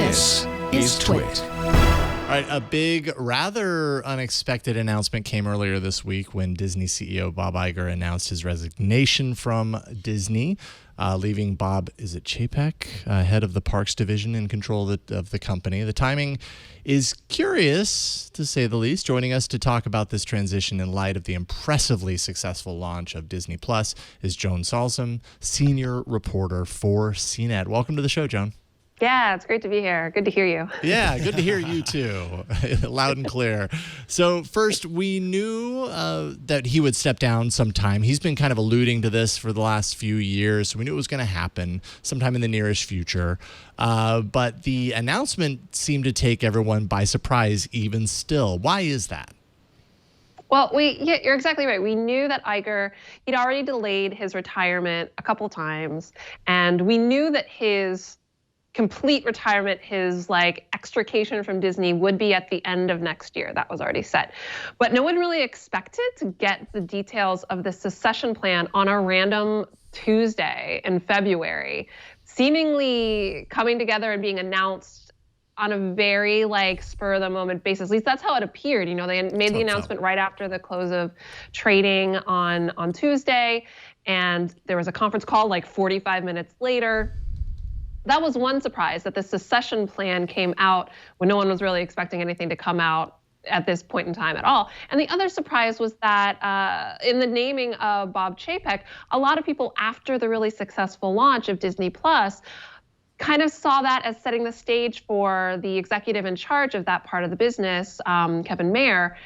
This is TWiT. All right, a big, rather unexpected announcement came earlier this week when Disney CEO Bob Iger announced his resignation from Disney, leaving Bob, Chapek, head of the parks division, in control of the company. The timing is curious, to say the least. Joining us to talk about this transition in light of the impressively successful launch of Disney Plus is Joan Solsman, senior reporter for CNET. Welcome to the show, Joan. Yeah, it's great to be here. Good to hear you. Yeah, good to hear you too. Loud and clear. So first, we knew that he would step down sometime. He's been kind of alluding to this for the last few years. So we knew it was going to happen sometime in the nearest future. But the announcement seemed to take everyone by surprise even still. Why is that? Well, you're exactly right. We knew that Iger, he'd already delayed his retirement a couple times. And we knew that his complete retirement, his extrication from Disney, would be at the end of next year. That was already set. But no one really expected to get the details of the secession plan on a random Tuesday in February, seemingly coming together and being announced on a very spur of the moment basis. At least that's how it appeared. You know, they made the announcement right after the close of trading on Tuesday, and there was a conference call 45 minutes later. That was one surprise, that the secession plan came out when no one was really expecting anything to come out at this point in time at all. And the other surprise was that in the naming of Bob Chapek, a lot of people after the really successful launch of Disney Plus kind of saw that as setting the stage for the executive in charge of that part of the business, Kevin Mayer.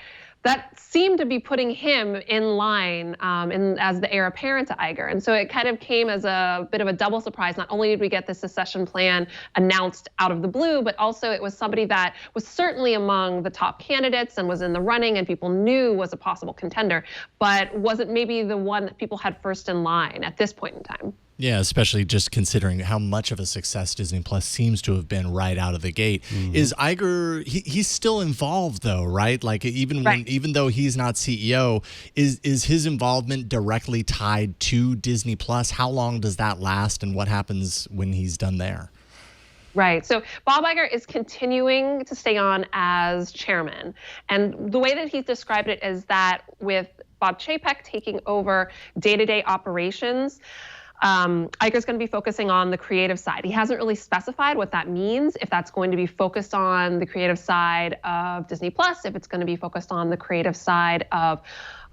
That seemed to be putting him in line as the heir apparent to Iger. And so it kind of came as a bit of a double surprise. Not only did we get the secession plan announced out of the blue, but also it was somebody that was certainly among the top candidates and was in the running and people knew was a possible contender, but wasn't maybe the one that people had first in line at this point in time. Yeah, especially just considering how much of a success Disney Plus seems to have been right out of the gate. Mm-hmm. Is Iger, he's still involved though, right? Even though he's not CEO, is his involvement directly tied to Disney Plus? How long does that last and what happens when he's done there? Right. So Bob Iger is continuing to stay on as chairman. And the way that he's described it is that with Bob Chapek taking over day-to-day operations, Iger's going to be focusing on the creative side. He hasn't really specified what that means, if that's going to be focused on the creative side of Disney Plus, if it's going to be focused on the creative side of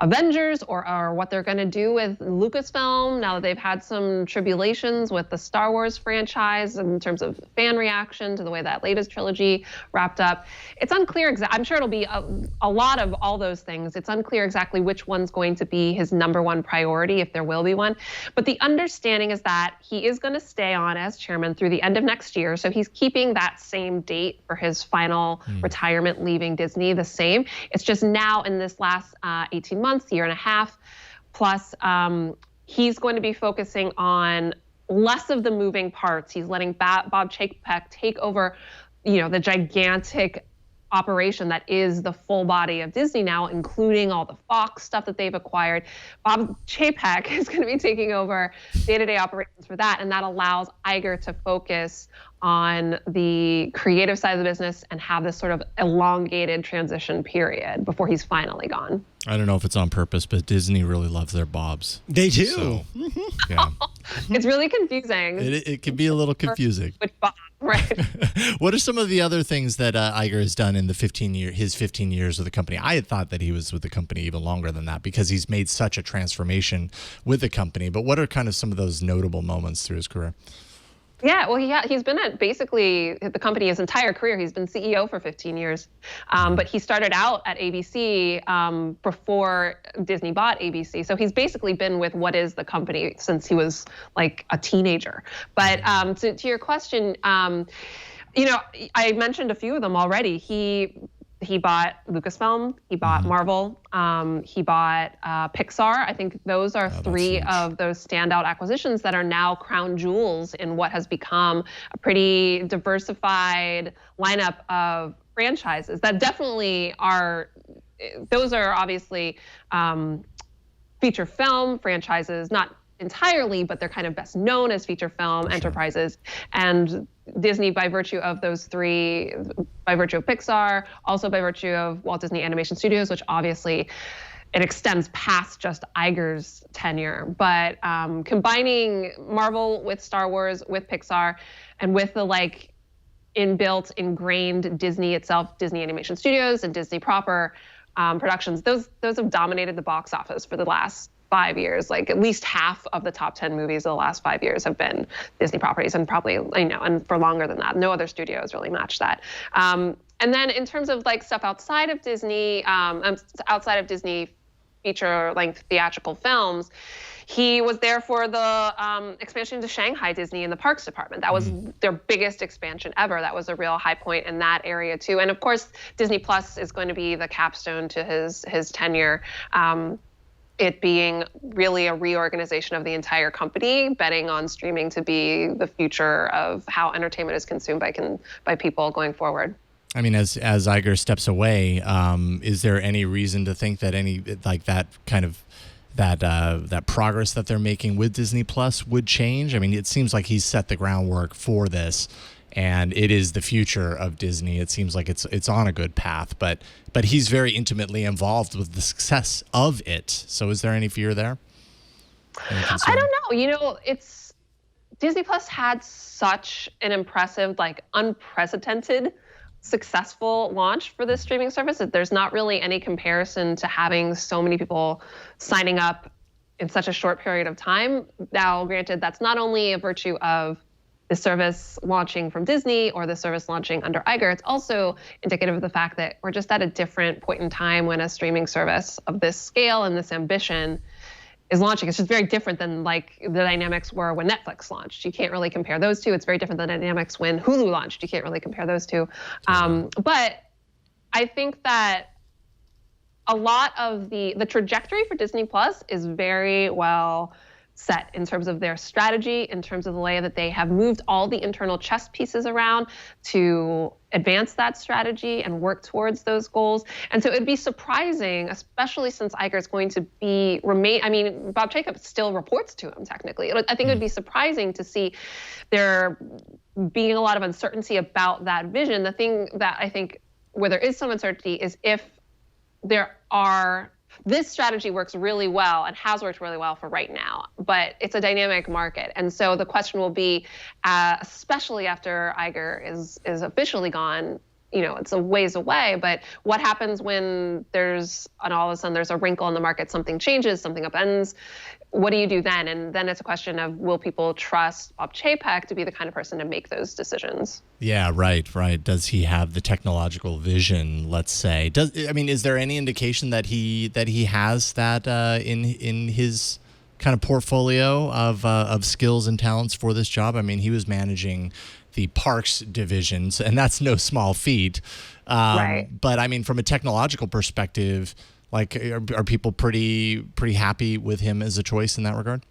Avengers, or what they're going to do with Lucasfilm now that they've had some tribulations with the Star Wars franchise in terms of fan reaction to the way that latest trilogy wrapped up. It's unclear. I'm sure it'll be a lot of all those things. It's unclear exactly which one's going to be his number one priority, if there will be one. But the understanding is that he is going to stay on as chairman through the end of next year. So he's keeping that same date for his final retirement, leaving Disney, the same. It's just now in this last 18 months, year and a half plus, he's going to be focusing on less of the moving parts. He's letting Bob Chapek take over, the gigantic operation that is the full body of Disney now, including all the Fox stuff that they've acquired. Bob Chapek is going to be taking over day-to-day operations for that, and that allows Iger to focus on the creative side of the business and have this sort of elongated transition period before he's finally gone. I don't know if it's on purpose, but Disney really loves their Bobs. They do. So, yeah. It's really confusing. It can be a little confusing. Which Bob, right? What are some of the other things that Iger has done in the 15 years with the company? I had thought that he was with the company even longer than that because he's made such a transformation with the company. But what are kind of some of those notable moments through his career? Yeah, well, he's been at basically the company his entire career. He's been CEO for 15 years, but he started out at ABC before Disney bought ABC. So he's basically been with what is the company since he was like a teenager. But to your question, I mentioned a few of them already. He bought Lucasfilm, he bought Marvel, he bought Pixar. I think those are three of those standout acquisitions that are now crown jewels in what has become a pretty diversified lineup of franchises that definitely are, those are obviously feature film franchises, not entirely, but they're kind of best known as feature film enterprises. And Disney, by virtue of those three, by virtue of Pixar, also by virtue of Walt Disney Animation Studios, which obviously it extends past just Iger's tenure. But combining Marvel with Star Wars, with Pixar, and with the inbuilt, ingrained Disney itself, Disney Animation Studios and Disney proper productions, those have dominated the box office for the last 5 years. At least half of the top 10 movies of the last 5 years have been Disney properties, and probably, and for longer than that. No other studio has really matched that. And then in terms of stuff outside of Disney, feature-length theatrical films, he was there for the expansion to Shanghai Disney in the parks department. That was their biggest expansion ever. That was a real high point in that area too. And of course, Disney Plus is going to be the capstone to his tenure. It being really a reorganization of the entire company, betting on streaming to be the future of how entertainment is consumed by people going forward. I mean, as Iger steps away, is there any reason to think that any that progress that they're making with Disney Plus would change? I mean, it seems like he's set the groundwork for this, and it is the future of Disney. It seems like it's on a good path, but he's very involved with the success of it. So is there any fear there? I don't know. It's Disney Plus had such an impressive, unprecedented successful launch for this streaming service that there's not really any comparison to having so many people signing up in such a short period of time. Now, granted, that's not only a virtue of the service launching from Disney or the service launching under Iger, it's also indicative of the fact that we're just at a different point in time when a streaming service of this scale and this ambition is launching. It's just very different than the dynamics were when Netflix launched. You can't really compare those two. It's very different than the dynamics when Hulu launched. You can't really compare those two. But I think that a lot of the trajectory for Disney Plus is very well set in terms of their strategy, in terms of the way that they have moved all the internal chess pieces around to advance that strategy and work towards those goals. And so it'd be surprising, especially since Iger is going to Bob Chapek still reports to him technically. I think it would be surprising to see there being a lot of uncertainty about that vision. The thing that I think where there is some uncertainty is if this strategy works really well and has worked really well for right now, but it's a dynamic market. And so the question will be, especially after Iger is officially gone, it's a ways away, but what happens when all of a sudden there's a wrinkle in the market, something changes, something upends? What do you do then? And then it's a question of, will people trust Bob Chapek to be the kind of person to make those decisions? Yeah, right. Does he have the technological vision, let's say? Is there any indication that he has that in his kind of portfolio of skills and talents for this job? I mean, he was managing the parks divisions, and that's no small feat. Right. But I mean, from a technological perspective, are people pretty happy with him as a choice in that regard?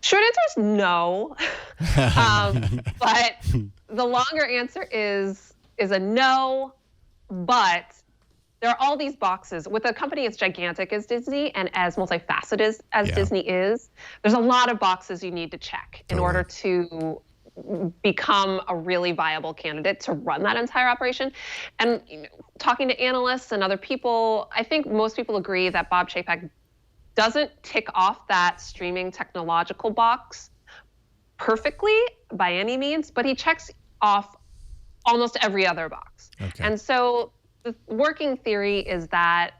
Short answer is no. But the longer answer is a no, but there are all these boxes. With a company as gigantic as Disney and as multifaceted as Disney is, there's a lot of boxes you need to check in order to become a really viable candidate to run that entire operation. And talking to analysts and other people, I think most people agree that Bob Chapek doesn't tick off that streaming technological box perfectly by any means, but he checks off almost every other box. Okay. And so the working theory is that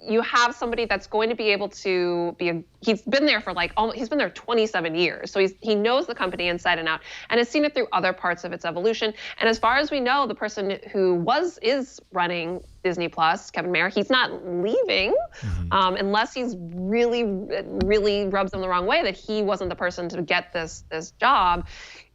you have somebody that's going to be able to he's been there for he's been there 27 years. So he knows the company inside and out and has seen it through other parts of its evolution. And as far as we know, the person who is running Disney Plus, Kevin Mayer, he's not leaving unless he's really, really rubs them the wrong way that he wasn't the person to get this job.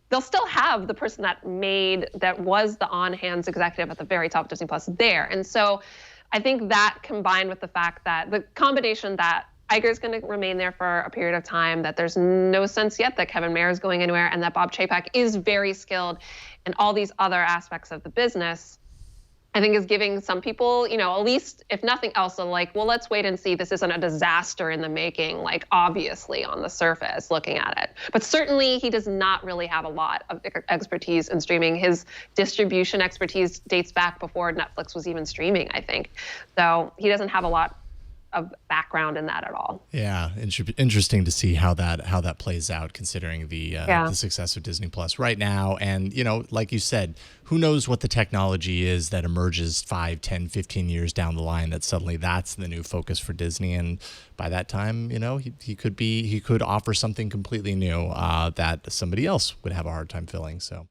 They'll still have the person that was the on-hands executive at the very top of Disney Plus there. And so I think that combined with the fact that the combination that Iger is going to remain there for a period of time, that there's no sense yet that Kevin Mayer is going anywhere, and that Bob Chapek is very skilled in all these other aspects of the business, I think is giving some people, at least if nothing else, well, let's wait and see. This isn't a disaster in the making, obviously on the surface looking at it. But certainly he does not really have a lot of expertise in streaming. His distribution expertise dates back before Netflix was even streaming, I think. So he doesn't have a lot of background in that at all. Yeah, interesting to see how that plays out, considering the success of Disney Plus right now. And like you said, who knows what the technology is that emerges 5, 10, 15 years down the line that suddenly that's the new focus for Disney, and by that time, he could offer something completely new that somebody else would have a hard time filling. So